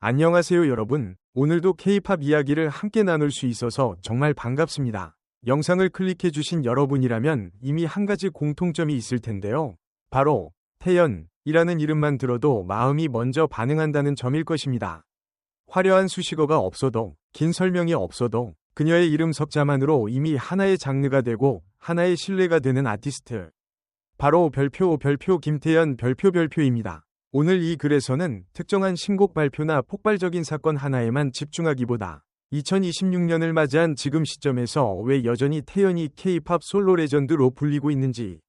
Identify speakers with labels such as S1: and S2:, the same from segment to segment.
S1: 안녕하세요 여러분. 오늘도 K-팝 이야기를 함께 나눌 수 있어서 정말 반갑습니다. 영상을 클릭해주신 여러분이라면 이미 한 가지 공통점이 있을 텐데요. 바로 태연이라는 이름만 들어도 마음이 먼저 반응한다는 점일 것입니다. 화려한 수식어가 없어도, 긴 설명이 없어도 그녀의 이름 석자만으로 이미 하나의 장르가 되고 하나의 신뢰가 되는 아티스트. 바로 별표 김태연 별표입니다. 오늘 이 글에서는 특정한 신곡 발표나 폭발적인 사건 하나에만 집중하기보다 2026년을 맞이한 지금 시점에서 왜 여전히 태연이 K-팝 솔로 레전드로 불리고 있는지,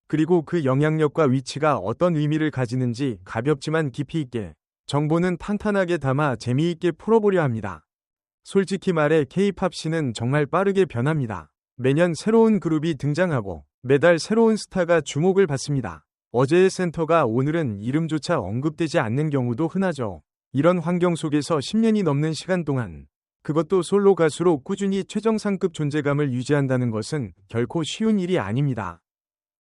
S1: 그리고 그 영향력과 위치가 어떤 의미를 가지는지 가볍지만 깊이 있게, 정보는 탄탄하게 담아 재미있게 풀어보려 합니다. 솔직히 말해 K-팝 씬은 정말 빠르게 변합니다. 매년 새로운 그룹이 등장하고 매달 새로운 스타가 주목을 받습니다. 어제의 센터가 오늘은 이름조차 언급되지 않는 경우도 흔하죠. 이런 환경 속에서 10년이 넘는 시간 동안, 그것도 솔로 가수로 꾸준히 최정상급 존재감을 유지한다는 것은 결코 쉬운 일이 아닙니다.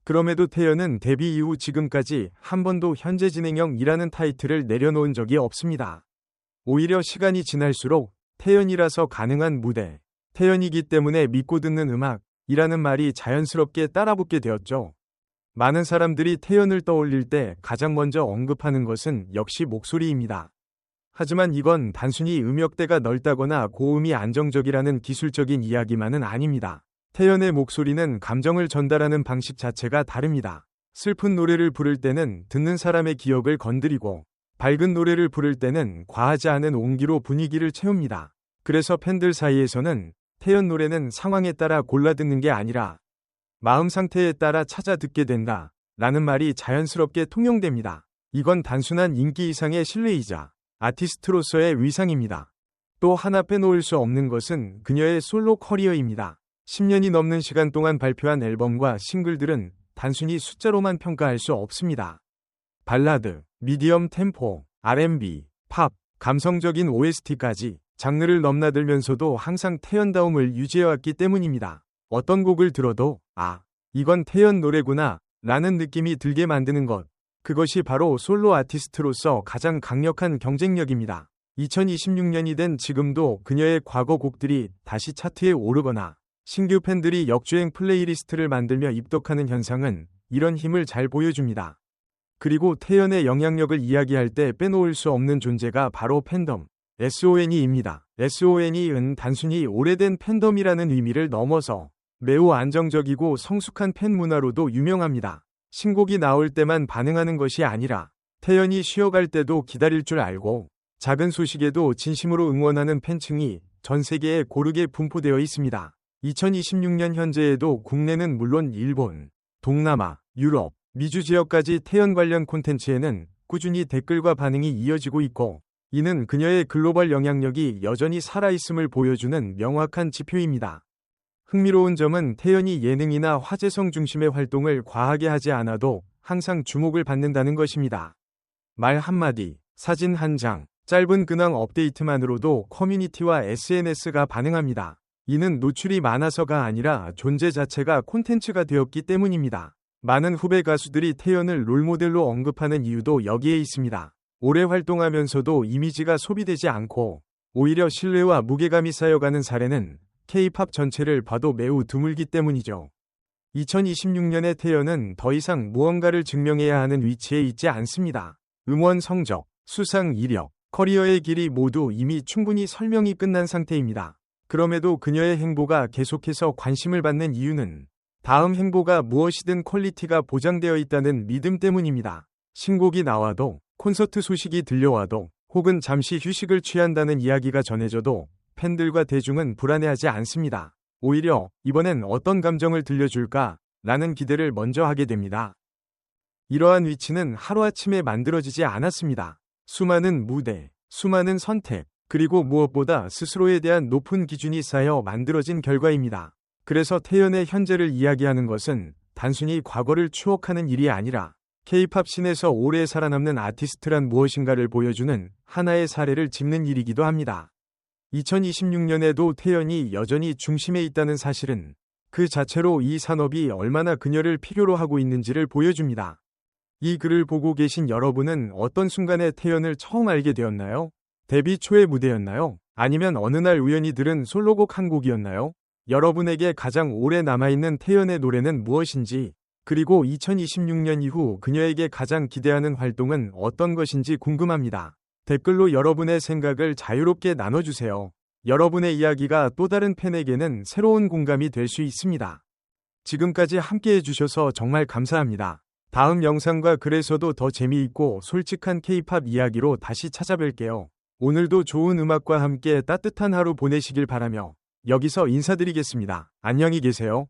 S1: 그럼에도 태연은 데뷔 이후 지금까지 한 번도 현재 진행형이라는 타이틀을 내려놓은 적이 없습니다. 오히려 시간이 지날수록 태연이라서 가능한 무대, 태연이기 때문에 믿고 듣는 음악이라는 말이 자연스럽게 따라붙게 되었죠. 많은 사람들이 태연을 떠올릴 때 가장 먼저 언급하는 것은 역시 목소리입니다. 하지만 이건 단순히 음역대가 넓다거나 고음이 안정적이라는 기술적인 이야기만은 아닙니다. 태연의 목소리는 감정을 전달하는 방식 자체가 다릅니다. 슬픈 노래를 부를 때는 듣는 사람의 기억을 건드리고, 밝은 노래를 부를 때는 과하지 않은 온기로 분위기를 채웁니다. 그래서 팬들 사이에서는 태연 노래는 상황에 따라 골라 듣는 게 아니라 마음 상태에 따라 찾아 듣게 된다 라는 말이 자연스럽게 통용됩니다. 이건 단순한 인기 이상의 신뢰이자 아티스트로서의 위상입니다. 또 하나 빼놓을 수 없는 것은 그녀의 솔로 커리어입니다. 10년이 넘는 시간 동안 발표한 앨범과 싱글들은 단순히 숫자로만 평가할 수 없습니다. 발라드, 미디엄 템포, R&B, 팝, 감성적인 OST까지 장르를 넘나들면서도 항상 태연다움을 유지해왔기 때문입니다. 어떤 곡을 들어도 이건 태연 노래구나 라는 느낌이 들게 만드는 것, 그것이 바로 솔로 아티스트로서 가장 강력한 경쟁력입니다. 2026년이 된 지금도 그녀의 과거 곡들이 다시 차트에 오르거나 신규 팬들이 역주행 플레이리스트를 만들며 입덕하는 현상은 이런 힘을 잘 보여줍니다. 그리고 태연의 영향력을 이야기할 때 빼놓을 수 없는 존재가 바로 팬덤, SONE입니다. SONE은 단순히 오래된 팬덤이라는 의미를 넘어서 매우 안정적이고 성숙한 팬 문화로도 유명합니다. 신곡이 나올 때만 반응하는 것이 아니라 태연이 쉬어갈 때도 기다릴 줄 알고 작은 소식에도 진심으로 응원하는 팬층이 전 세계에 고르게 분포되어 있습니다. 2026년 현재에도 국내는 물론 일본, 동남아, 유럽, 미주 지역까지 태연 관련 콘텐츠에는 꾸준히 댓글과 반응이 이어지고 있고, 이는 그녀의 글로벌 영향력이 여전히 살아있음을 보여주는 명확한 지표입니다. 흥미로운 점은 태연이 예능이나 화제성 중심의 활동을 과하게 하지 않아도 항상 주목을 받는다는 것입니다. 말 한마디, 사진 한 장, 짧은 근황 업데이트만으로도 커뮤니티와 SNS가 반응합니다. 이는 노출이 많아서가 아니라 존재 자체가 콘텐츠가 되었기 때문입니다. 많은 후배 가수들이 태연을 롤모델로 언급하는 이유도 여기에 있습니다. 오래 활동하면서도 이미지가 소비되지 않고 오히려 신뢰와 무게감이 쌓여가는 사례는 K-팝 전체를 봐도 매우 드물기 때문이죠. 2026년의 태연은 더 이상 무언가를 증명해야 하는 위치에 있지 않습니다. 음원 성적, 수상 이력, 커리어의 길이 모두 이미 충분히 설명이 끝난 상태입니다. 그럼에도 그녀의 행보가 계속해서 관심을 받는 이유는 다음 행보가 무엇이든 퀄리티가 보장되어 있다는 믿음 때문입니다. 신곡이 나와도, 콘서트 소식이 들려와도, 혹은 잠시 휴식을 취한다는 이야기가 전해져도 팬들과 대중은 불안해하지 않습니다. 오히려 이번엔 어떤 감정을 들려줄까 라는 기대를 먼저 하게 됩니다. 이러한 위치는 하루아침에 만들어지지 않았습니다. 수많은 무대, 수많은 선택, 그리고 무엇보다 스스로에 대한 높은 기준이 쌓여 만들어진 결과입니다. 그래서 태연의 현재를 이야기하는 것은 단순히 과거를 추억하는 일이 아니라 K-팝 씬에서 오래 살아남는 아티스트란 무엇인가를 보여주는 하나의 사례를 짚는 일이기도 합니다. 2026년에도 태연이 여전히 중심에 있다는 사실은 그 자체로 이 산업이 얼마나 그녀를 필요로 하고 있는지를 보여줍니다. 이 글을 보고 계신 여러분은 어떤 순간에 태연을 처음 알게 되었나요? 데뷔 초의 무대였나요? 아니면 어느 날 우연히 들은 솔로곡 한 곡이었나요? 여러분에게 가장 오래 남아있는 태연의 노래는 무엇인지, 그리고 2026년 이후 그녀에게 가장 기대하는 활동은 어떤 것인지 궁금합니다. 댓글로 여러분의 생각을 자유롭게 나눠주세요. 여러분의 이야기가 또 다른 팬에게는 새로운 공감이 될 수 있습니다. 지금까지 함께 해주셔서 정말 감사합니다. 다음 영상과 글에서도 더 재미있고 솔직한 K-팝 이야기로 다시 찾아뵐게요. 오늘도 좋은 음악과 함께 따뜻한 하루 보내시길 바라며 여기서 인사드리겠습니다. 안녕히 계세요.